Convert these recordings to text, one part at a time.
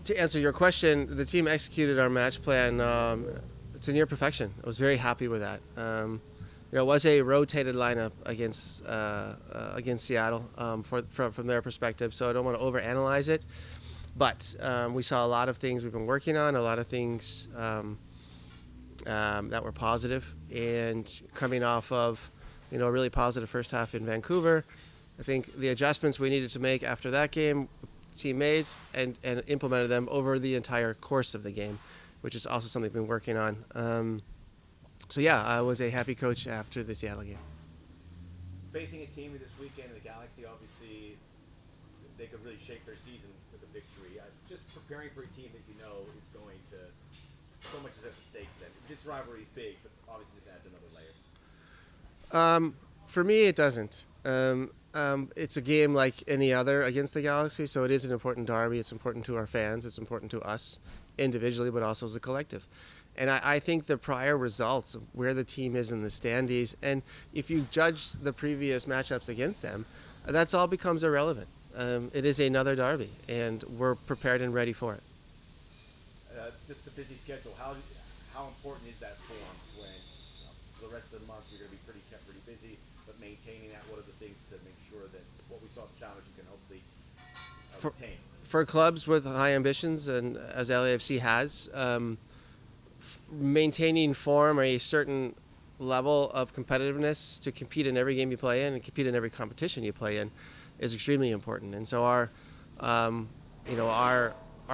To answer your question, the team executed our match plan to near perfection. I was very happy with that. It was a rotated lineup against Seattle from their perspective, so I don't want to overanalyze it. But we saw a lot of things we've been working on, a lot of things that were positive, and coming off of a really positive first half in Vancouver, I think the adjustments we needed to make after that game, the team made and implemented them over the entire course of the game, which is also something we've been working on. So yeah, I was a happy coach after the Seattle game. Facing a team this weekend, the Galaxy, obviously, they could really shape their season with a victory. Just preparing for a team that is going to, so much is at stake for them. This rivalry is big, but obviously this adds another layer. For me, it doesn't. It's a game like any other against the Galaxy, so it is an important derby. It's important to our fans. It's important to us individually, but also as a collective. And I think the prior results of where the team is in the standings, and if you judge the previous matchups against them, that's all becomes irrelevant. It is another derby, and we're prepared and ready for it. Just the busy schedule. How important is that form when for the rest of the month you're going to be kept pretty busy, but maintaining that? What are the things to make sure that what we saw at the Sounders you can hopefully retain? For clubs with high ambitions, and as LAFC has, maintaining form or a certain level of competitiveness to compete in every game you play in and compete in every competition you play in is extremely important. And so our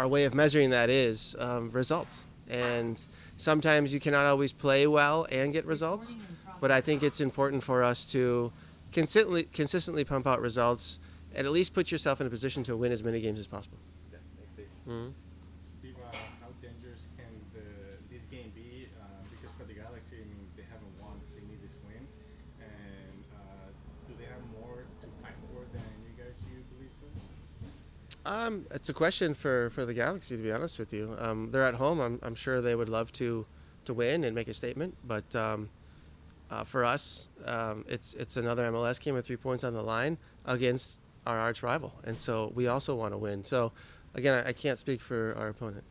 way of measuring that is results. And sometimes you cannot always play well and get results, but I think it's important for us to consistently pump out results and at least put yourself in a position to win as many games as possible. Yeah, thanks, Steve. Mm-hmm. Steve, how dangerous can this game be? Because for the Galaxy, they haven't won. They need this win. And do they have more to fight for than you guys, you believe so? It's a question for the Galaxy, to be honest with you. They're at home. I'm sure they would love to win and make a statement. But for us, it's another MLS game with 3 points on the line against our arch rival. And so we also want to win. So, again, I can't speak for our opponent.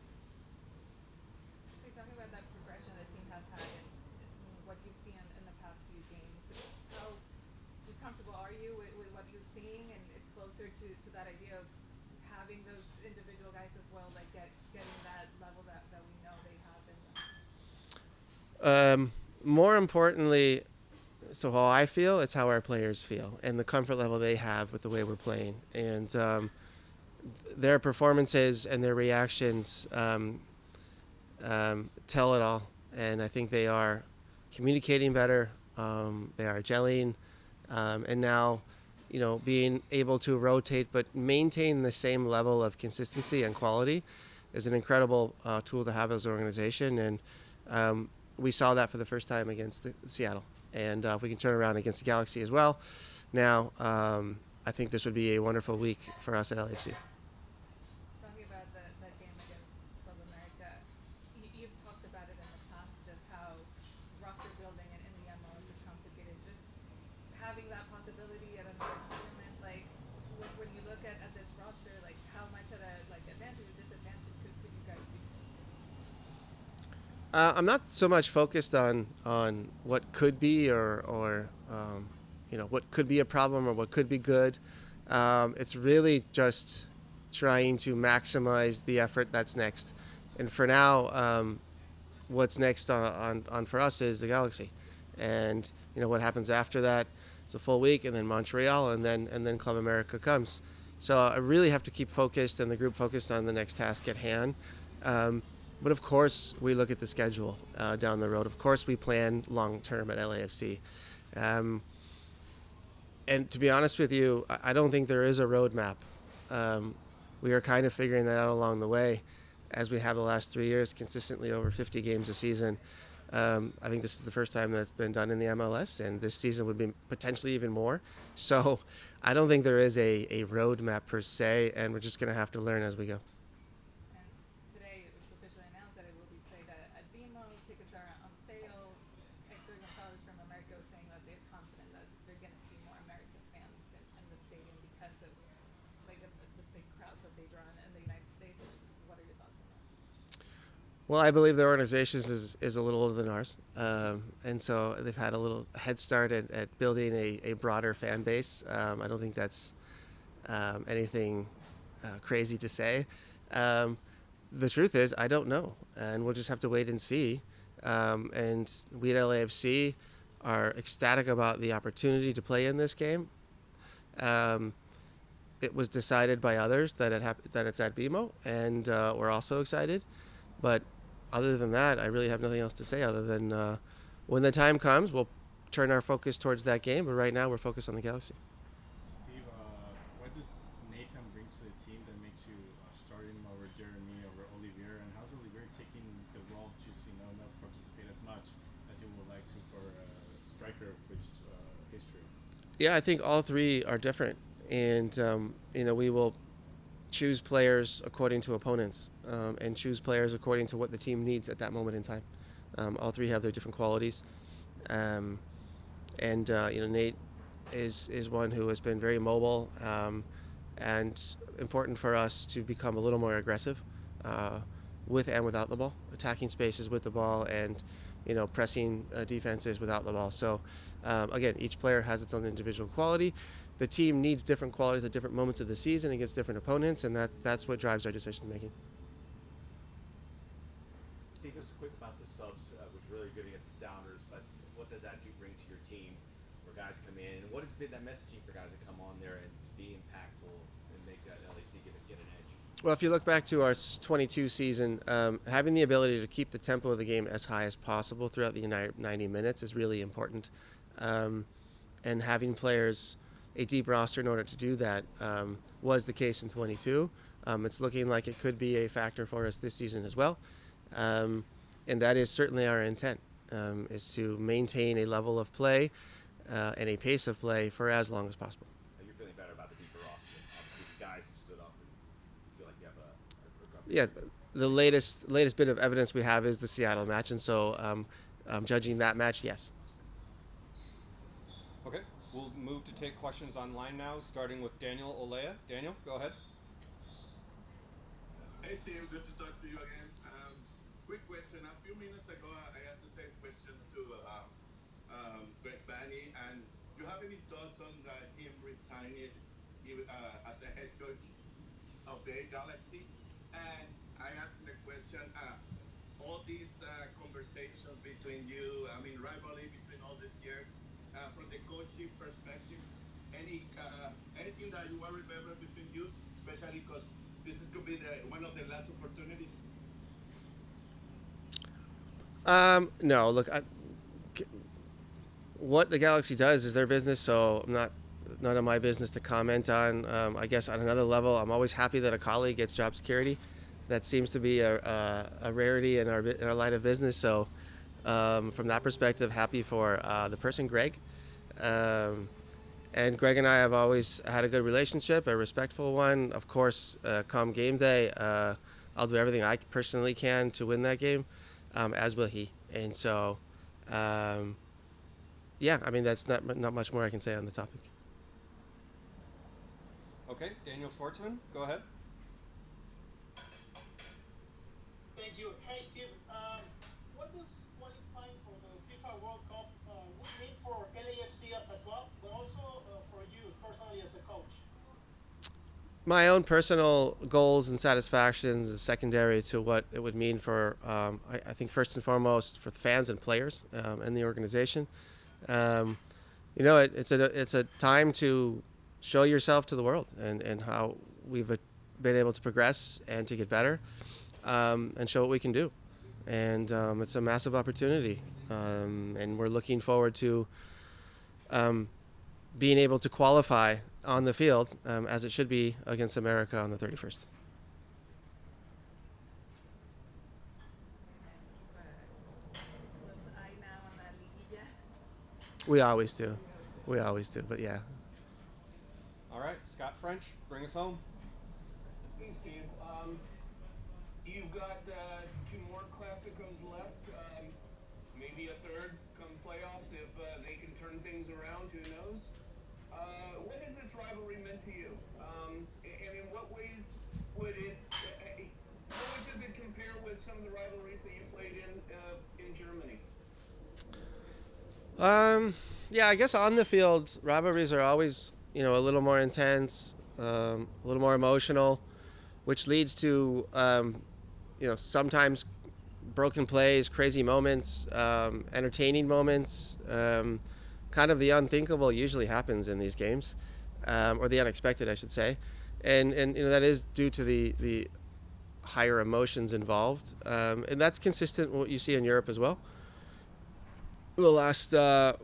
So you're talking about that progression the team has had in what you've seen in the past few games. How just comfortable are you with what you're seeing and closer to that idea of having those individual guys as well, like getting that level that we know they have in them? More importantly, so how I feel, it's how our players feel and the comfort level they have with the way we're playing. And their performances and their reactions tell it all. And I think they are communicating better. They are gelling. And now, being able to rotate but maintain the same level of consistency and quality is an incredible tool to have as an organization. And we saw that for the first time against Seattle. And if we can turn around against the Galaxy as well, now I think this would be a wonderful week for us at LAFC. Talking about that game against Club America, you've talked about it in the past of how roster building in the MLS is complicated. Just having that possibility of another tournament, like when you look at this roster, like how much of a advantage or disadvantage could you guys be? I'm not so much focused on what could be or what could be a problem or what could be good. It's really just trying to maximize the effort that's next. And for now, what's next on for us is the Galaxy. And what happens after that, it's a full week, and then Montreal, and then Club America comes. So I really have to keep focused and the group focused on the next task at hand. But of course, we look at the schedule down the road. Of course, we plan long term at LAFC. And to be honest with you, I don't think there is a roadmap. We are kind of figuring that out along the way, as we have the last 3 years, consistently over 50 games a season. I think this is the first time that's been done in the MLS, and this season would be potentially even more. So I don't think there is a roadmap per se, and we're just going to have to learn as we go. Because of the big crowds that they draw in the United States. What are your thoughts? Well, I believe their organization is a little older than ours, and so they've had a little head start at building a broader fan base. I don't think that's anything crazy to say. Um, the truth is, I don't know, and we'll just have to wait and see. And we at LAFC are ecstatic about the opportunity to play in this game. Um, it was decided by others that that it's at BMO, and we're also excited. But other than that, I really have nothing else to say other than when the time comes, we'll turn our focus towards that game. But right now, we're focused on the Galaxy. Steve, what does Nathan bring to the team that makes you start him over Jeremy, over Olivier, and how's Olivier taking the role of just not participate as much as he would like to for a striker of which history? Yeah, I think all three are different, and we will choose players according to opponents, and choose players according to what the team needs at that moment in time. All three have their different qualities, um, and Nate is one who has been very mobile, and important for us to become a little more aggressive, with and without the ball, attacking spaces with the ball, and pressing defenses without the ball. So again, each player has its own individual quality. The team needs different qualities at different moments of the season against different opponents, and that's what drives our decision making. Steve, just quick about the subs, which are really good against the Sounders, but what does that bring to your team where guys come in? And what has been that messaging for guys that come on there and to be impactful and make LAFC get an edge? Well, if you look back to our 22 season, having the ability to keep the tempo of the game as high as possible throughout the 90 minutes is really important. And having players, a deep roster in order to do that, was the case in 22. It's looking like it could be a factor for us this season as well. And that is certainly our intent, is to maintain a level of play and a pace of play for as long as possible. You're feeling better about the deeper roster. Obviously, the guys have stood up and feel like you have a Yeah, the latest bit of evidence we have is the Seattle match, and so judging that match, yes. Okay, we'll move to take questions online now, starting with Daniel Olea. Daniel, go ahead. Hey Steve, good to talk to you again. Quick question. A few minutes ago, I asked the same question to Greg Banny, and do you have any thoughts on him resigning as the head coach of the Galaxy? And I asked the question, all these conversations between you, I mean, rivalry between all these years, from the coaching perspective, anything that you will remember between you, especially because this could be one of the last opportunities? No, look, what the Galaxy does is their business, so none of my business to comment on. I guess on another level, I'm always happy that a colleague gets job security. That seems to be a rarity in our line of business. So from that perspective, happy for the person, Greg. And Greg and I have always had a good relationship, a respectful one. Of course, come game day, I'll do everything I personally can to win that game, as will he. And so, yeah, I mean, that's not much more I can say on the topic. Okay, Daniel Schwartzman, go ahead. Thank you. Hey, Steve. What does qualifying for the FIFA World Cup would mean for LAFC as a club, but also for you personally as a coach? My own personal goals and satisfactions is secondary to what it would mean for, I think, first and foremost, for the fans and players and the organization. It's a time to show yourself to the world and how we've been able to progress and to get better, and show what we can do. And it's a massive opportunity, and we're looking forward to being able to qualify on the field, as it should be, against America on the 31st. We always do. But yeah. All right, Scott French, bring us home. Hey, Steve. You've got 2 more Clásicos left. Maybe a third come playoffs if they can turn things around. Who knows? What has this rivalry meant to you? And in what ways would it? How much does it compare with some of the rivalries that you played in Germany? Yeah, I guess on the field, rivalries are always, a little more intense, a little more emotional, which leads to, sometimes broken plays, crazy moments, entertaining moments. Kind of the unthinkable usually happens in these games, or the unexpected, I should say, and that is due to the higher emotions involved, and that's consistent with what you see in Europe as well. The last, I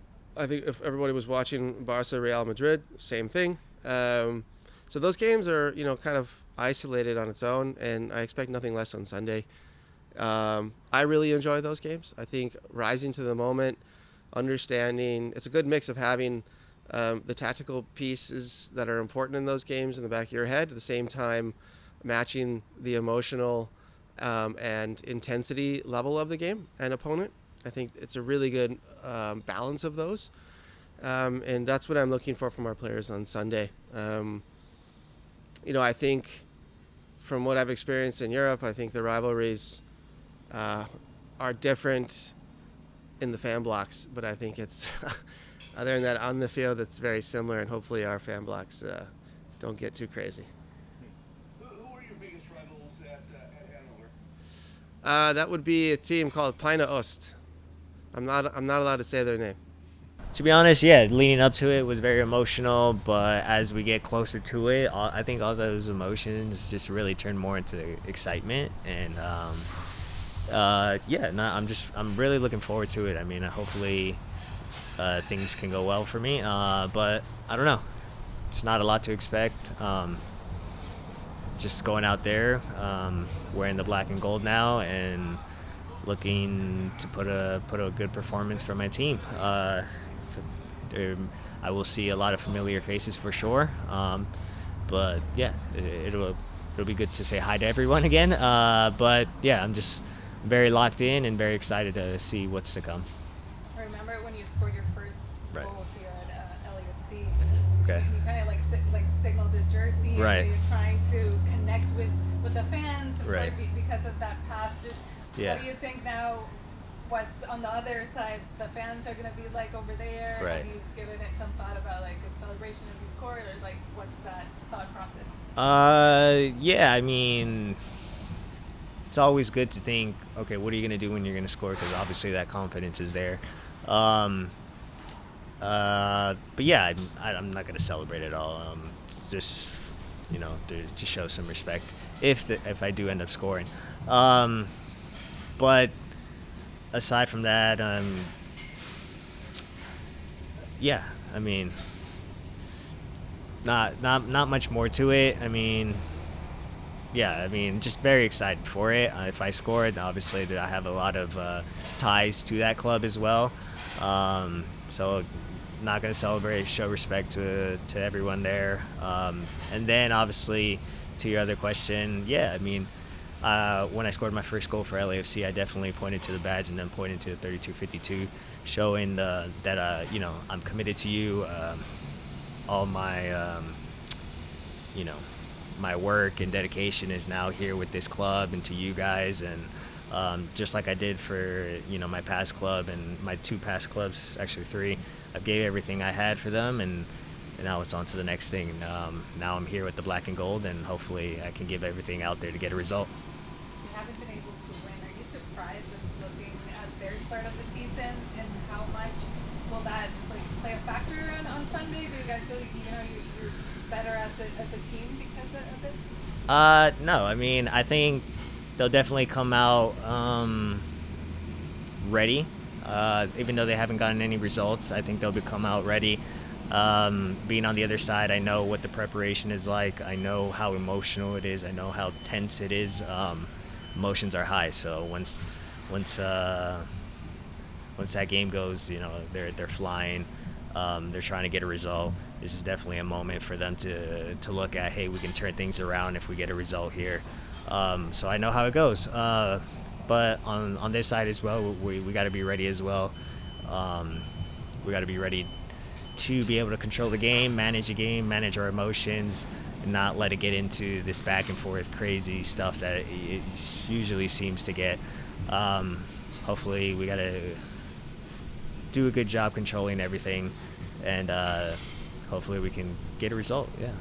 think, if everybody was watching Barca Real Madrid, same thing. So those games are, kind of isolated on its own, and I expect nothing less on Sunday. I really enjoy those games. I think rising to the moment, understanding, it's a good mix of having the tactical pieces that are important in those games in the back of your head, at the same time matching the emotional and intensity level of the game and opponent. I think it's a really good balance of those. And that's what I'm looking for from our players on Sunday. I think from what I've experienced in Europe, I think the rivalries are different in the fan blocks, but I think it's other than that, on the field, it's very similar, and hopefully our fan blocks don't get too crazy. Who are your biggest rivals at Hanover? That would be a team called Peine Ost. I'm not allowed to say their name. To be honest, yeah, leading up to it was very emotional, but as we get closer to it, I think all those emotions just really turn more into excitement, and I'm really looking forward to it. I mean, hopefully things can go well for me, but I don't know. It's not a lot to expect. Just going out there, wearing the black and gold now, and looking to put a good performance for my team. I will see a lot of familiar faces for sure, but yeah, it'll be good to say hi to everyone again. But yeah, I'm just very locked in and very excited to see what's to come. I remember when you scored your first Right. goal here at LAFC. Okay. You kind of like signaled the jersey. Right. And you're trying to connect with the fans. Of Right. course, because of that pass. Just Yeah. what do you think now? What's on the other side? The fans are gonna be like over there. Right. Have you given it some thought about like a celebration if you scored, or like what's that thought process? Yeah, I mean, it's always good to think, okay, what are you going to do when you're going to score? Because obviously that confidence is there. But yeah, I'm not going to celebrate at all. It's just, to show some respect if I do end up scoring. But aside from that, yeah, I mean, not much more to it. I mean, yeah, I mean, just very excited for it. If I scored, obviously I have a lot of ties to that club as well. So not going to celebrate, show respect to everyone there. And then obviously to your other question, yeah, I mean, when I scored my first goal for LAFC, I definitely pointed to the badge and then pointed to the 3252, showing that I'm committed to you. All my my work and dedication is now here with this club and to you guys, and just like I did for my past club and my two past clubs, actually three, I gave everything I had for them, and now it's on to the next thing. Now I'm here with the black and gold, and hopefully I can give everything out there to get a result. You haven't been able to win. Are you surprised just looking at their start of the season, and how much will that play a factor on Sunday? Do you guys feel you're better as a team because of it? No, I mean, I think they'll definitely come out ready. Even though they haven't gotten any results, I think they'll come out ready. Being on the other side, I know what the preparation is like. I know how emotional it is. I know how tense it is. Emotions are high, so once that game goes, they're flying. They're trying to get a result. This is definitely a moment for them to look at, hey, we can turn things around if we get a result here. So I know how it goes. But on this side as well, we got to be ready as well. We got to be ready to be able to control the game, manage our emotions, and not let it get into this back and forth crazy stuff that it usually seems to get. Hopefully we got to do a good job controlling everything, and hopefully we can get a result. Yeah.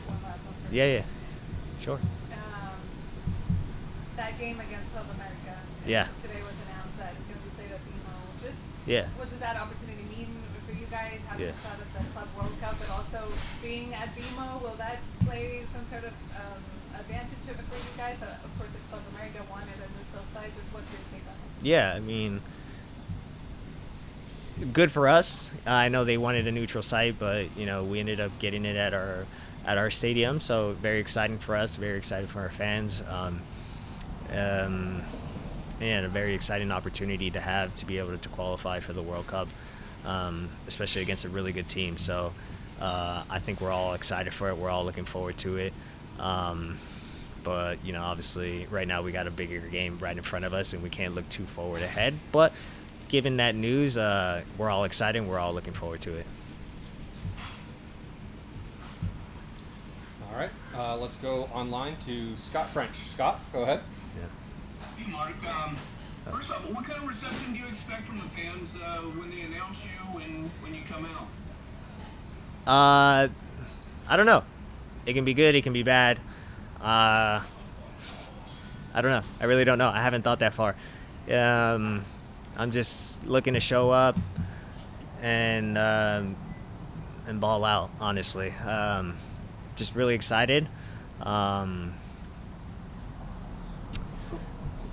One last one for Yeah, yeah. Sure. That game against Club America. Yeah. Today was announced that it's going to be played at BMO. Just Yeah. what does that opportunity mean for you guys? Having Yeah. a shot at the Club World Cup, but also being at BMO, will that play some sort of advantage for you guys? Of course, if Club America wanted a neutral site, just what's your take on it? Yeah, I mean, good for us. I know they wanted a neutral site, but we ended up getting it at our stadium. So very exciting for us. Very excited for our fans. And a very exciting opportunity to have to be able to qualify for the World Cup, especially against a really good team. So I think we're all excited for it. We're all looking forward to it. But obviously, right now we got a bigger game right in front of us, and we can't look too forward ahead. But given that news, we're all excited. We're all looking forward to it. All right, let's go online to Scott French. Scott, go ahead. Hey, Mark. First off, what kind of reception do you expect from the fans when they announce you and when you come out? I don't know. It can be good. It can be bad. I don't know. I really don't know. I haven't thought that far. I'm just looking to show up and ball out, honestly. Just really excited.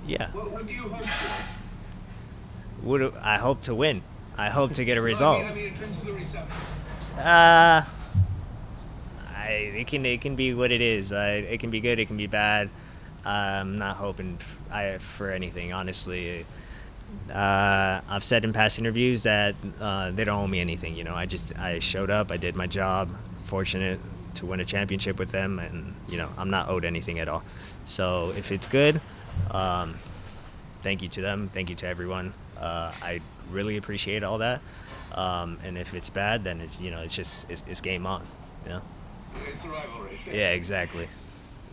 Yeah. What do you hope for? I hope to win. I hope to get a Well, result. I mean, in terms of the reception. It can be what it is. It can be good. It can be bad. I'm not hoping for anything, honestly. I've said in past interviews that they don't owe me anything. I showed up. I did my job. Fortunate to win a championship with them, and I'm not owed anything at all. So if it's good, thank you to them. Thank you to everyone. I really appreciate all that. And if it's bad, then it's it's game on. It's a rivalry. Yeah, exactly.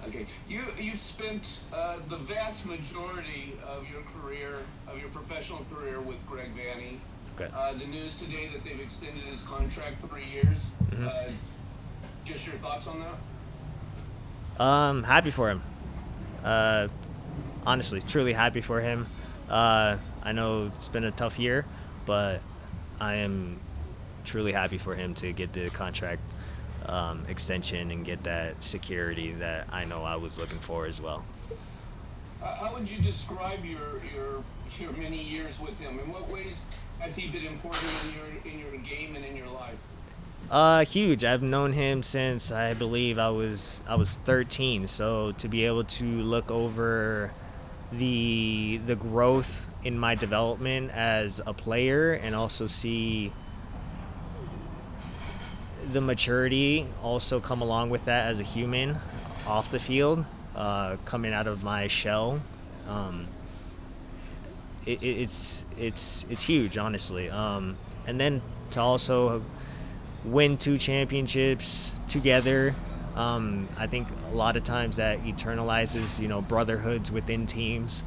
Okay. You spent the vast majority of your career, of your professional career, with Greg Vanney. Okay. The news today that they've extended his contract 3 years. Mhm. Just your thoughts on that? Happy for him. Honestly, truly happy for him. I know it's been a tough year, but I am truly happy for him to get the contract extension and get that security that I know I was looking for as well. How would you describe your many years with him? In what ways has he been important in your game and in your life? Huge. I've known him since I believe I was 13. So to be able to look over the growth in my development as a player, and also see the maturity also come along with that as a human off the field, coming out of my shell, it's huge, honestly. And then to also win 2 championships together, I think a lot of times that eternalizes brotherhoods within teams.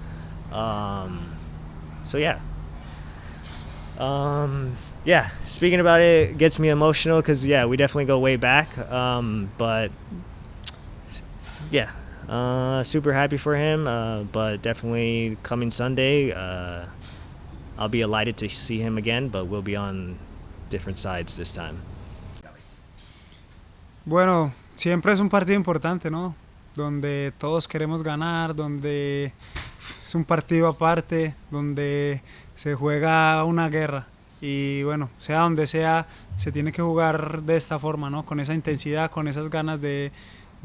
So yeah, speaking about it gets me emotional because we definitely go way back. But super happy for him. But definitely coming Sunday, I'll be delighted to see him again. But we'll be on different sides this time. Bueno, siempre es un partido importante, ¿no? Donde todos queremos ganar, donde es un partido aparte, donde se juega una guerra. Y bueno, sea donde sea, se tiene que jugar de esta forma, ¿no? Con esa intensidad, con esas ganas de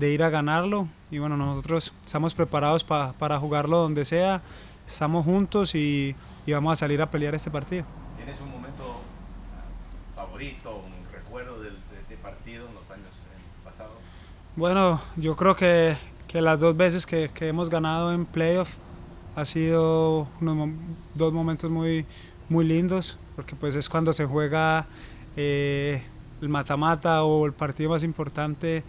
ir a ganarlo. Y bueno, nosotros estamos preparados para jugarlo donde sea, estamos juntos y vamos a salir a pelear este partido. ¿Tienes un momento favorito, un recuerdo de este partido en los años pasados? Bueno, yo creo que las 2 veces que hemos ganado en playoff ha sido 2 momentos muy lindos, porque pues es cuando se juega el mata-mata o el partido más importante,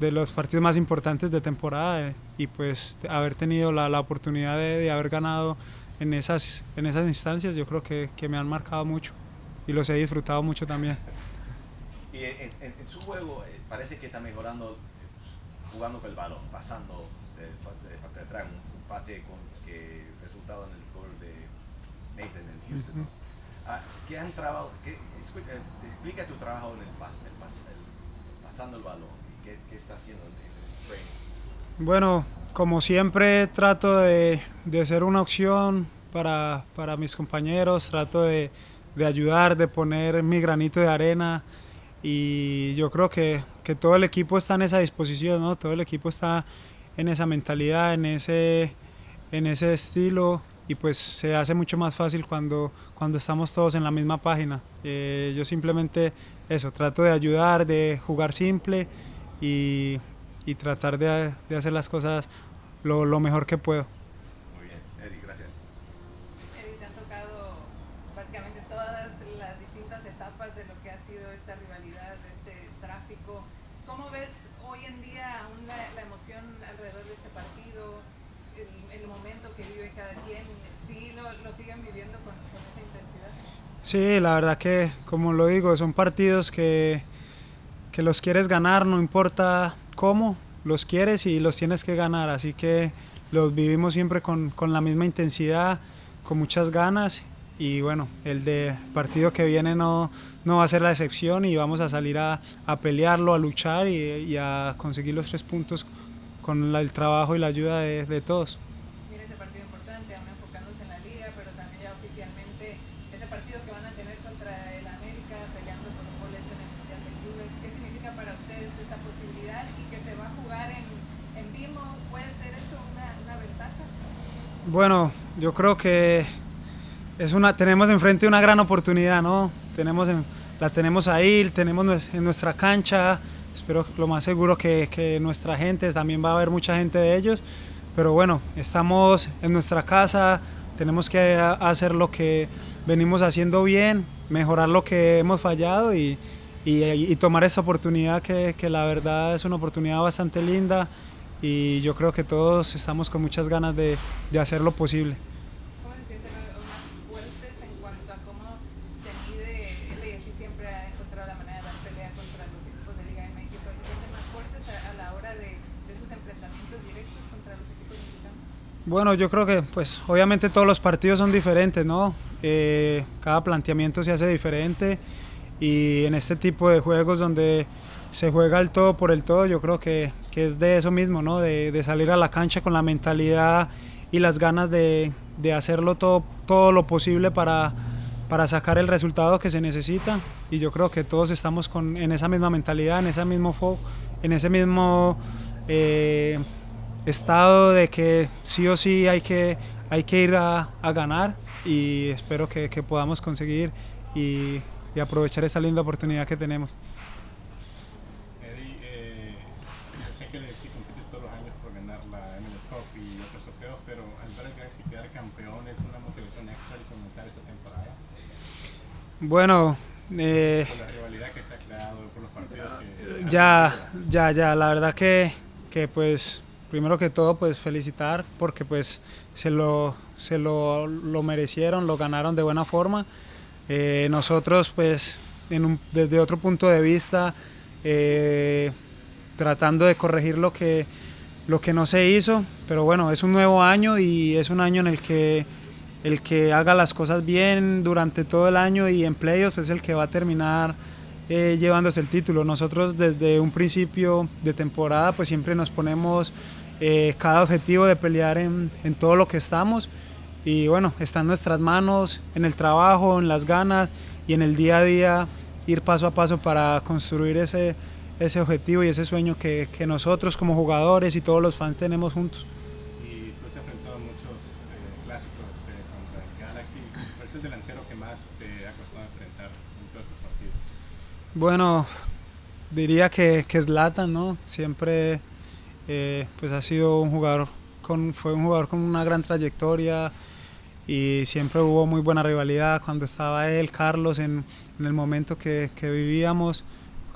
de los partidos más importantes de temporada, y pues haber tenido la oportunidad de haber ganado en esas instancias, yo creo que me han marcado mucho y los he disfrutado mucho también. Y en su juego parece que está mejorando jugando con el balón, pasando de parte de atrás, un pase que resultado en el gol de Nathan en Houston. ¿No? ¿Qué han trabajado? Explica tu trabajo en pasando el balón y qué está haciendo en el training. Bueno, como siempre trato de ser una opción para mis compañeros, trato de ayudar, de poner mi granito de arena, y yo creo que todo el equipo está en esa disposición, ¿no? Todo el equipo está en esa mentalidad, en ese estilo, y pues se hace mucho más fácil cuando estamos todos en la misma página. Yo simplemente eso, trato de ayudar, de jugar simple y tratar de hacer las cosas lo mejor que puedo. Muy bien, Eddie, gracias. Eddie, te han tocado básicamente todas las distintas etapas de lo que ha sido esta rivalidad, este tráfico. ¿Cómo ves hoy en día aún la emoción alrededor de este partido, el momento que vive cada quien? ¿Sí lo siguen viviendo con esa intensidad? Sí, la verdad que, como lo digo, son partidos que los quieres ganar, no importa cómo, los quieres y los tienes que ganar, así que los vivimos siempre con la misma intensidad, con muchas ganas, y bueno, el de partido que viene no va a ser la excepción, y vamos a salir a pelearlo, a luchar y a conseguir los 3 puntos con el trabajo y la ayuda de todos. Viene ese partido importante, aún enfocándose en la liga, pero también ya oficialmente ese partido que van a tener contra el América, peleando por un boleto en el Mundial de Clubes. ¿Qué significa para ustedes esa posibilidad y que se va a jugar en Vimo? ¿Puede ser eso una ventaja? Bueno, yo creo que tenemos enfrente una gran oportunidad, ¿no? La tenemos ahí, tenemos en nuestra cancha. Espero lo más seguro que nuestra gente, también va a haber mucha gente de ellos, pero bueno, estamos en nuestra casa, tenemos que hacer lo que venimos haciendo bien, mejorar lo que hemos fallado y tomar esa oportunidad que la verdad es una oportunidad bastante linda, y yo creo que todos estamos con muchas ganas de hacer lo posible. ¿Cómo se sienten más fuertes en cuanto a cómo se mide? El LAFC siempre ha encontrado la manera de dar pelea contra los equipos de Liga MX, pero ¿se sienten más fuertes a la hora de sus enfrentamientos directos contra los equipos mexicanos? Bueno, yo creo que pues obviamente todos los partidos son diferentes, ¿no? Cada planteamiento se hace diferente, y en este tipo de juegos donde se juega el todo por el todo, yo creo que es de eso mismo, ¿no? De salir a la cancha con la mentalidad y las ganas de hacerlo todo lo posible para sacar el resultado que se necesita, y yo creo que todos estamos en esa misma mentalidad, en ese mismo estado de que sí o sí hay que ir a ganar, y espero que podamos conseguir y aprovechar esta linda oportunidad que tenemos. Eddie, yo sé que el LAFC compite todos los años por ganar la MLS Cup y otros trofeos, pero al ver al Galaxy quedar campeón es una motivación extra al comenzar esta temporada. Bueno, Por la rivalidad que se ha creado, por los partidos que... ya, la verdad que pues primero que todo pues felicitar, porque pues se lo merecieron, lo ganaron de buena forma. Nosotros pues desde otro punto de vista, tratando de corregir lo que no se hizo, pero bueno, es un nuevo año y es un año en el que haga las cosas bien durante todo el año y en playoffs es el que va a terminar llevándose el título. Nosotros desde un principio de temporada pues siempre nos ponemos cada objetivo de pelear en todo lo que estamos, y bueno, está en nuestras manos, en el trabajo, en las ganas y en el día a día, ir paso a paso para construir ese objetivo y ese sueño que nosotros como jugadores y todos los fans tenemos juntos. Y tú has enfrentado muchos clásicos contra el Galaxy. ¿Cuál es el delantero que más te ha costado enfrentar en todos estos partidos? Bueno, diría que Zlatan, ¿no? Siempre pues ha sido fue un jugador con una gran trayectoria, y siempre hubo muy buena rivalidad cuando estaba él, Carlos, en el momento que vivíamos.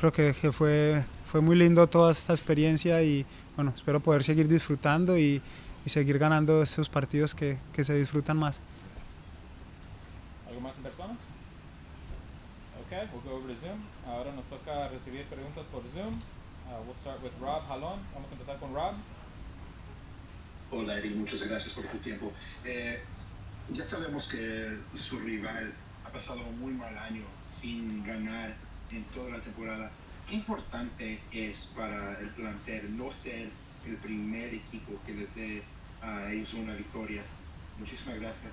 creo que fue muy lindo toda esta experiencia y bueno, espero poder seguir disfrutando y seguir ganando estos partidos que se disfrutan más. ¿Algo más en persona? Okay, we'll go over to Zoom. Ahora nos toca recibir preguntas por Zoom. We'll start with Rob Jalón. Vamos a empezar con Rob. Hola Eric, muchas gracias por tu tiempo. Ya sabemos que su rival ha pasado un muy mal año sin ganar en toda la temporada. ¿Qué importante es para el plantel no ser el primer equipo que les dé a ellos una victoria? Muchísimas gracias.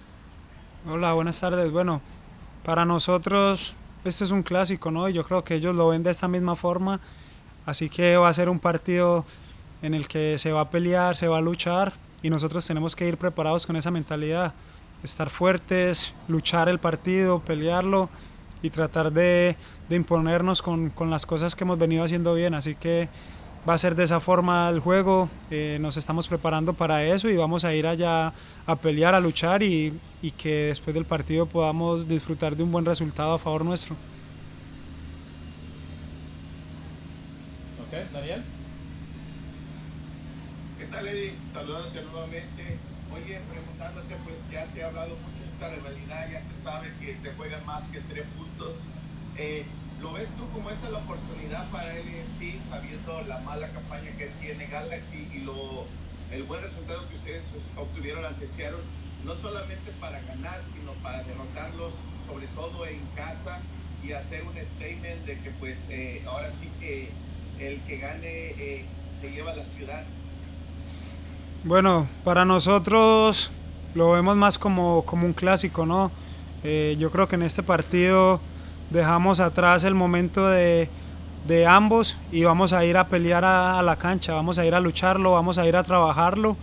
Hola, buenas tardes. Bueno, para nosotros este es un clásico, ¿no? Yo creo que ellos lo ven de esta misma forma, así que va a ser un partido en el que se va a pelear, se va a luchar y nosotros tenemos que ir preparados con esa mentalidad, estar fuertes, luchar el partido, pelearlo y tratar de imponernos con las cosas que hemos venido haciendo bien, así que va a ser de esa forma el juego, nos estamos preparando para eso y vamos a ir allá a pelear, a luchar y que después del partido podamos disfrutar de un buen resultado a favor nuestro. Okay, Daniel. ¿Qué tal, Eddie? Saludándote nuevamente. Oye, preguntándote, pues ya se ha hablado mucho de esta rivalidad, ya se sabe que se juegan más que 3 puntos. ¿Lo ves tú como esta la oportunidad para el LAFC, sabiendo la mala campaña que tiene Galaxy y el buen resultado que ustedes obtuvieron ante Seattle, no solamente para ganar, sino para derrotarlos, sobre todo en casa, y hacer un statement de que pues ahora sí que el que gane se lleva la ciudad? Bueno, para nosotros lo vemos más como un clásico, ¿no? Yo creo que en este partido dejamos atrás el momento de ambos y vamos a ir a pelear a la cancha, vamos a ir a lucharlo, vamos a ir a trabajarlo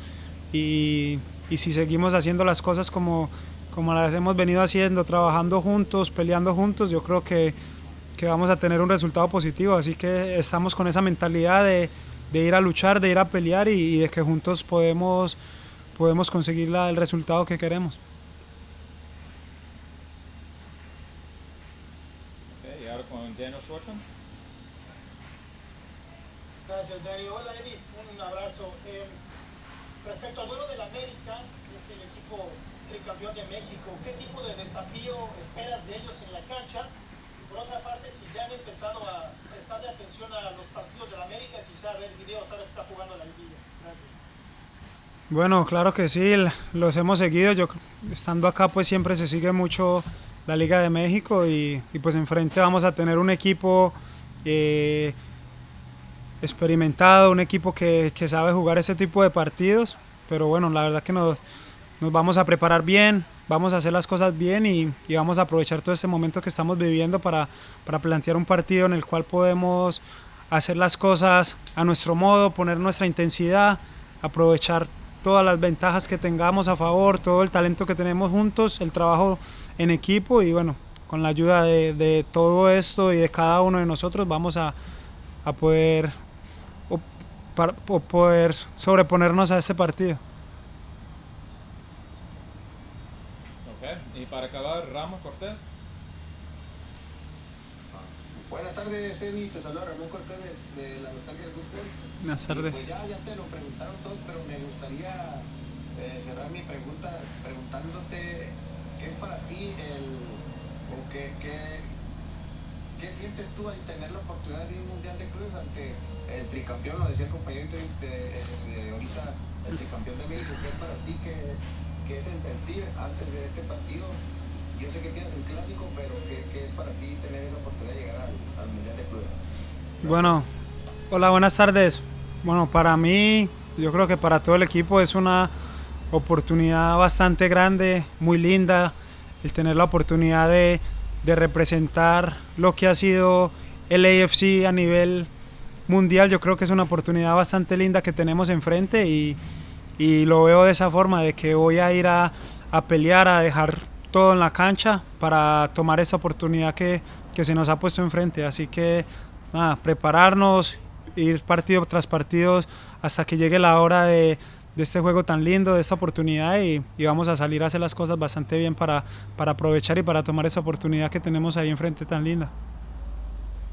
y si seguimos haciendo las cosas como las hemos venido haciendo, trabajando juntos, peleando juntos, yo creo que vamos a tener un resultado positivo, así que estamos con esa mentalidad de ir a luchar, de ir a pelear y de que juntos podemos conseguir el resultado que queremos. Okay, y ahora con Daniel Schwartzman. Gracias, Dani. Hola, Eddie. Un abrazo. Respecto al duelo del América, que es el equipo tricampeón de México, ¿qué tipo de desafío esperas de ellos en la cancha? Y por otra parte, si ya han empezado a prestarle atención a los partidos del América, quizá ver videos ahora que está jugando la liguilla. Gracias. Bueno, claro que sí, los hemos seguido. Yo estando acá pues siempre se sigue mucho la Liga de México y pues enfrente vamos a tener un equipo experimentado, un equipo que sabe jugar ese tipo de partidos, pero bueno, la verdad que nos vamos a preparar bien, vamos a hacer las cosas bien y vamos a aprovechar todo este momento que estamos viviendo para plantear un partido en el cual podemos hacer las cosas a nuestro modo, poner nuestra intensidad, aprovechar todas las ventajas que tengamos a favor, todo el talento que tenemos juntos, el trabajo en equipo y bueno, con la ayuda de todo esto y de cada uno de nosotros vamos a poder sobreponernos a este partido. Okay, y para acabar, Ramón Cortés. Buenas tardes, Eddie. Te saluda Ramón Cortés de la Nostalgia del Fútbol. Buenas tardes. Pues ya te lo preguntaron todo, pero me gustaría cerrar mi pregunta preguntándote qué es para ti qué sientes tú al tener la oportunidad de ir a un Mundial de Clubes ante el tricampeón, lo decía el compañero de ahorita, el tricampeón de México. ¿Qué es para ti qué es el sentir antes de este partido? Yo sé que tienes el clásico, pero ¿qué es para ti tener esa oportunidad de llegar al Mundial de Clubes? Bueno, hola, buenas tardes. Bueno, para mí, yo creo que para todo el equipo es una oportunidad bastante grande, muy linda, el tener la oportunidad de representar lo que ha sido el LAFC a nivel mundial. Yo creo que es una oportunidad bastante linda que tenemos enfrente y lo veo de esa forma, de que voy a ir a pelear, a dejar todo en la cancha para tomar esa oportunidad que se nos ha puesto enfrente. Así que nada, prepararnos, ir partido tras partido hasta que llegue la hora de este juego tan lindo, de esta oportunidad y vamos a salir a hacer las cosas bastante bien para aprovechar y para tomar esa oportunidad que tenemos ahí enfrente tan linda.